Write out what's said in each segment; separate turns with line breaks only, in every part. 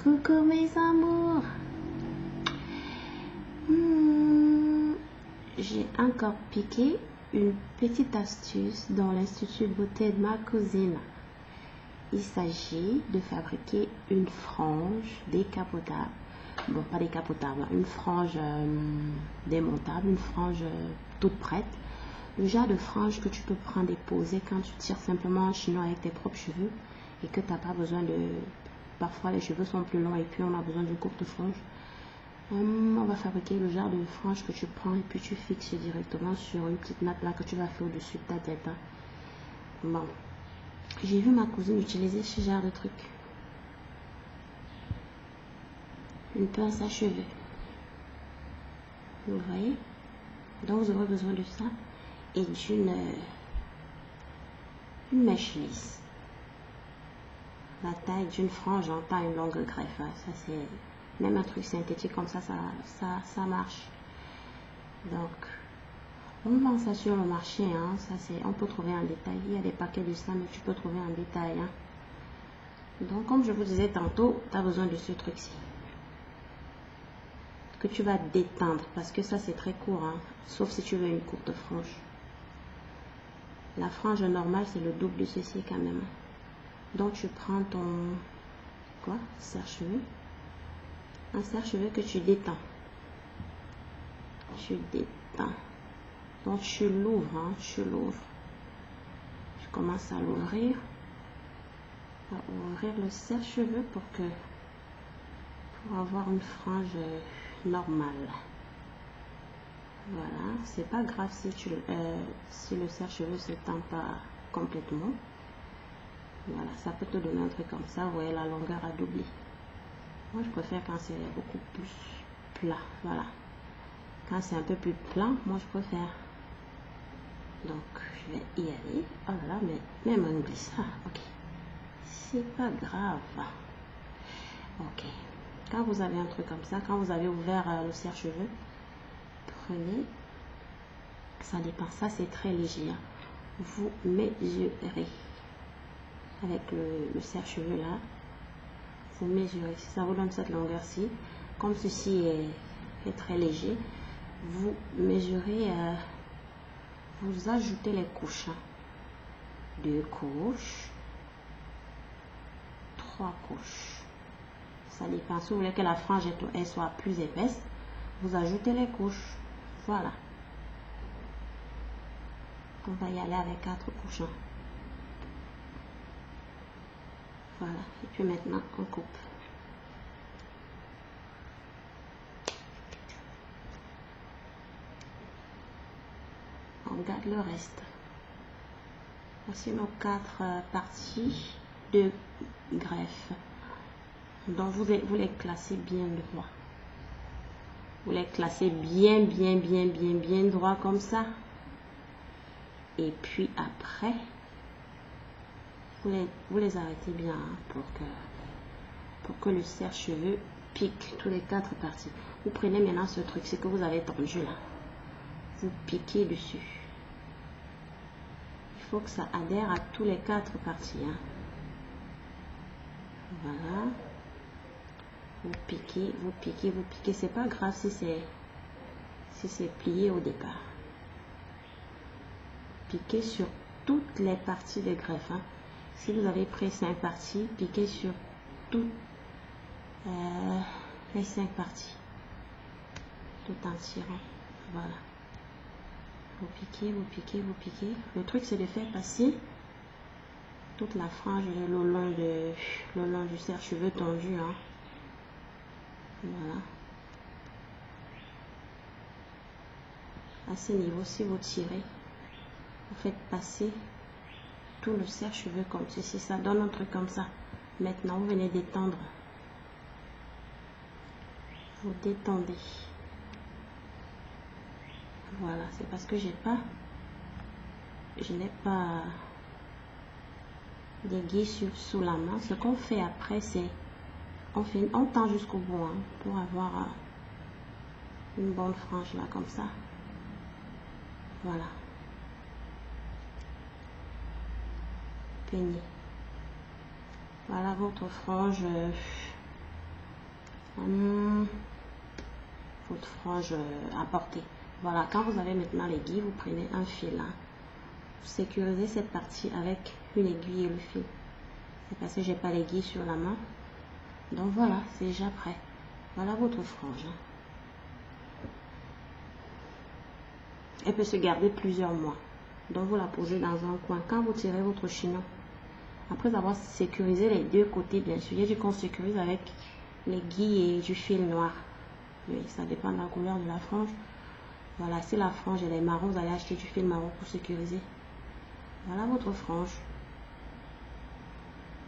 Coucou mes amours. J'ai encore piqué une petite astuce dans l'Institut Beauté de ma cousine. Il s'agit de fabriquer une frange décapotable. Bon, pas décapotable, une frange démontable, une frange toute prête. Le genre de frange que tu peux prendre et poser quand tu tires simplement en chignon avec tes propres cheveux et que tu n'as pas besoin de... Parfois les cheveux sont plus longs et puis on a besoin d'une courte frange. On va fabriquer le genre de frange que tu prends et puis tu fixes directement sur une petite nappe là que tu vas faire au-dessus de ta tête. Bon, j'ai vu ma cousine utiliser ce genre de truc. Une pince à cheveux. Vous voyez? Donc vous aurez besoin de ça et d'une mèche lisse. La taille d'une frange en pas une longue greffe. Ça c'est même un truc synthétique comme ça marche. Donc on vend ça sur le marché. Ça c'est, on peut trouver en détail. Il y a des paquets de ça, mais tu peux trouver en détail. Donc comme je vous disais tantôt, tu as besoin de ce truc-ci que tu vas détendre parce que ça c'est très court, sauf si tu veux une courte frange. La frange normale c'est le double de ceci quand même. Donc tu prends ton serre-cheveux, un serre-cheveux que tu détends. Donc tu l'ouvres, tu commences à l'ouvrir, le serre-cheveux pour avoir une frange normale. Voilà, c'est pas grave si le serre-cheveux se tend pas complètement. Voilà, ça peut te donner un truc comme ça. Vous voyez, la longueur a doublé. Moi je préfère quand c'est beaucoup plus plat. Voilà, quand c'est un peu plus plat, moi je préfère. Donc je vais y aller. Oh là là, mais même on oublie ça. Ok, c'est pas grave. Ok, quand vous avez un truc comme ça, quand vous avez ouvert le serre-cheveux, prenez, ça dépend, ça c'est très léger, vous mesurez avec le serre-cheveux là, vous mesurez, si ça vous donne cette longueur-ci, comme ceci est très léger, vous mesurez, vous ajoutez les couches, 2 couches, 3 couches, ça dépend. Si vous voulez que la frange elle soit plus épaisse, vous ajoutez les couches. Voilà, on va y aller avec 4 couches. Voilà, et puis maintenant on coupe. On garde le reste. Voici nos 4 parties de greffe. Donc vous les classez bien droit. Vous les classez bien droit comme ça. Et puis après, vous les arrêtez bien pour que le serre-cheveux pique tous les 4 parties. Vous prenez maintenant ce truc, c'est que vous avez tendu là. Vous piquez dessus. Il faut que ça adhère à tous les 4 parties. Voilà. Vous piquez. C'est pas grave si c'est plié au départ. Piquez sur toutes les parties de greffe. Si vous avez pris 5 parties, piquez sur toutes les 5 parties. Tout en tirant. Voilà. Vous piquez. Le truc c'est de faire passer toute la frange le long du serre-cheveux tendu. Voilà. À ce niveau, si vous tirez, vous faites passer tout le serre-cheveux comme ceci. Ça donne un truc comme ça. Maintenant, vous venez détendre. Vous détendez. Voilà, c'est parce que je n'ai pas d'aiguille sous la main. Ce qu'on fait après, c'est on tend jusqu'au bout pour avoir une bonne frange là comme ça. Voilà. Peignez. Voilà votre frange votre frange à porter. Voilà, quand vous avez maintenant l'aiguille, vous prenez un fil là. Vous sécurisez cette partie avec une aiguille et le fil. C'est parce que j'ai pas l'aiguille sur la main. Donc voilà, c'est déjà prêt. Voilà votre frange. Elle peut se garder plusieurs mois. Donc vous la posez dans un coin. Quand vous tirez votre chignon, après avoir sécurisé les deux côtés, bien sûr, j'ai dit qu'on sécurise avec l'aiguille et du fil noir. Oui, ça dépend de la couleur de la frange. Voilà, si la frange elle est marron, vous allez acheter du fil marron pour sécuriser. Voilà votre frange.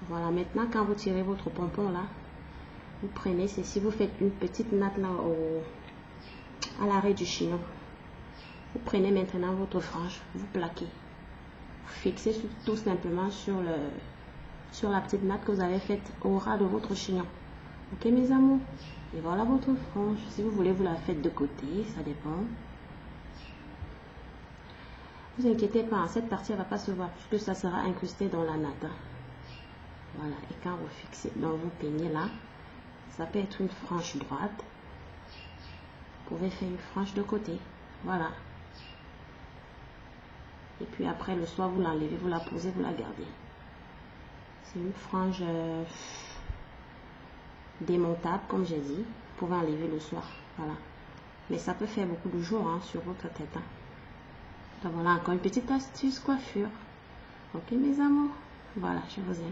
Voilà, maintenant quand vous tirez votre pompon là, vous prenez ceci, vous faites une petite natte là à l'arrêt du chignon. Vous prenez maintenant votre frange, vous plaquez. Vous fixez tout simplement sur la petite natte que vous avez faite au ras de votre chignon. Ok mes amours? Et voilà votre frange. Si vous voulez, vous la faites de côté, ça dépend. Ne vous inquiétez pas, cette partie elle va pas se voir puisque ça sera incrusté dans la natte. Voilà, et quand vous fixez, donc vous peignez là, ça peut être une frange droite. Vous pouvez faire une frange de côté. Voilà. Et puis après, le soir, vous l'enlevez, vous la posez, vous la gardez. C'est une frange démontable, comme j'ai dit. Vous pouvez enlever le soir. Voilà. Mais ça peut faire beaucoup de jours sur votre tête. Donc voilà, encore une petite astuce coiffure. Ok, mes amours? Voilà, je vous aime.